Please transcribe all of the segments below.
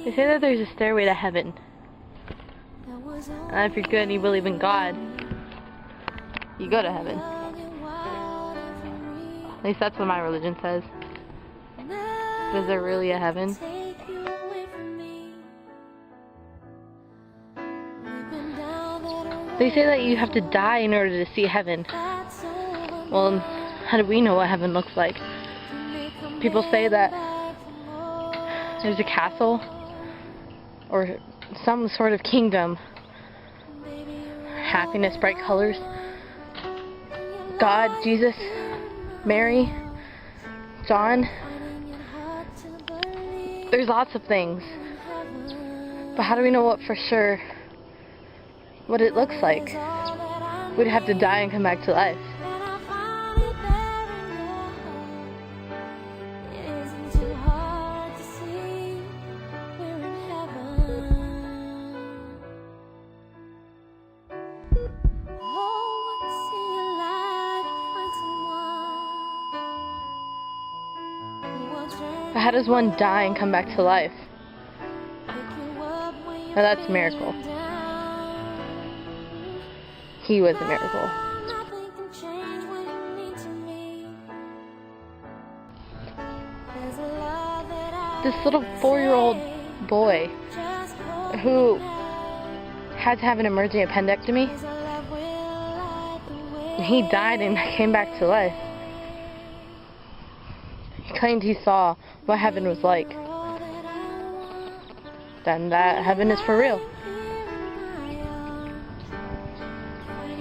They say that there's a stairway to heaven. And if you're good and you believe in God, you go to heaven. At least that's what my religion says. Is there really a heaven? They say that you have to die in order to see heaven. Well, how do we know what heaven looks like? People say that there's a castle or some sort of kingdom. Happiness, bright colors. God, Jesus, Mary, John. There's lots of things. But how do we know what for sure what it looks like? We'd have to die and come back to life. But how does one die and come back to life? Now that's a miracle. He was a miracle. This little 4-year-old boy who had to have an emergency appendectomy, he died and came back to life. He claimed he saw what heaven was like. Then that heaven is for real.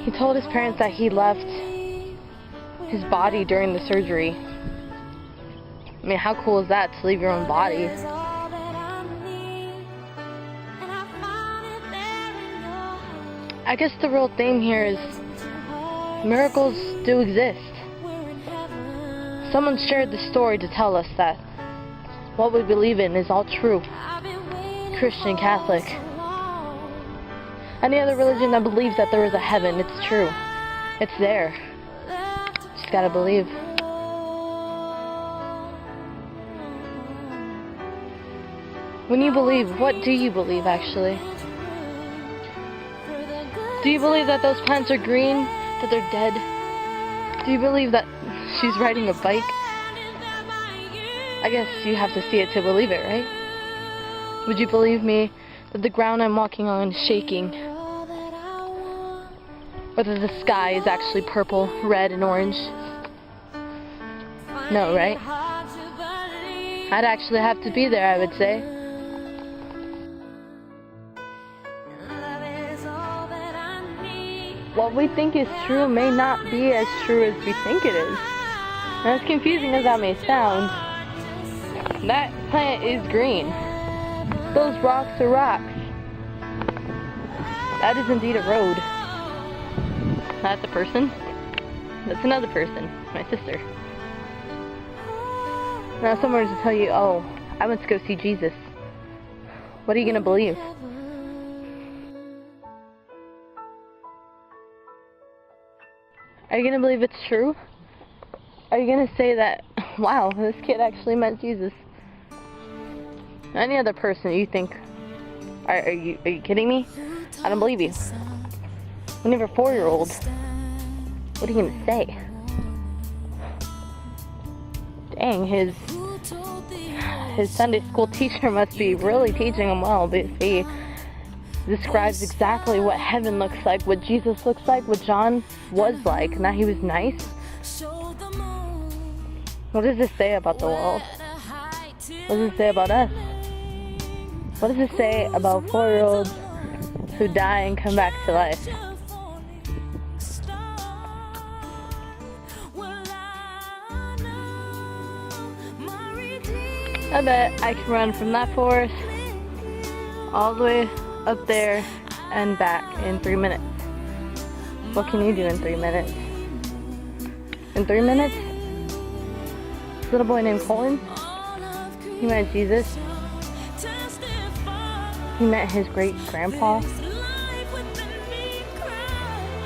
He told his parents that he left his body during the surgery. I mean, how cool is that to leave your own body? I guess the real thing here is miracles do exist. Someone shared the story to tell us that what we believe in is all true. Christian, Catholic, any other religion that believes that there is a heaven, it's true. It's there. Just gotta believe. When you believe, what do you believe actually? Do you believe that those plants are green, that they're dead? Do you believe that she's riding a bike? I guess you have to see it to believe it, right? Would you believe me that the ground I'm walking on is shaking? Or that the sky is actually purple, red, and orange? No, right? I'd actually have to be there, I would say. What we think is true may not be as true as we think it is. And as confusing as that may sound, that plant is green. Those rocks are rocks. That is indeed a road. That's a person. That's another person. My sister. Now someone were to tell you, oh, I went to go see Jesus. What are you going to believe? Are you going to believe it's true? Are you going to say that, wow, this kid actually met Jesus? Any other person you think, are you kidding me? I don't believe you. When you're a 4-year-old, what are you going to say? Dang, his Sunday school teacher must be really teaching him well, because he describes exactly what heaven looks like, what Jesus looks like, what John was like. Now he was nice. What does this say about the world? What does it say about us? What does it say about 4-year-olds who die and come back to life? I bet I can run from that forest all the way up there and back in 3 minutes. What can you do in 3 minutes? In 3 minutes? This little boy named Colin, he met Jesus. He met his great-grandpa.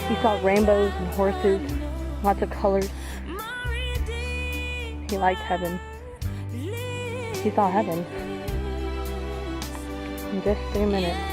He saw rainbows and horses, lots of colors. He liked heaven. he saw heaven. In just 3 minutes.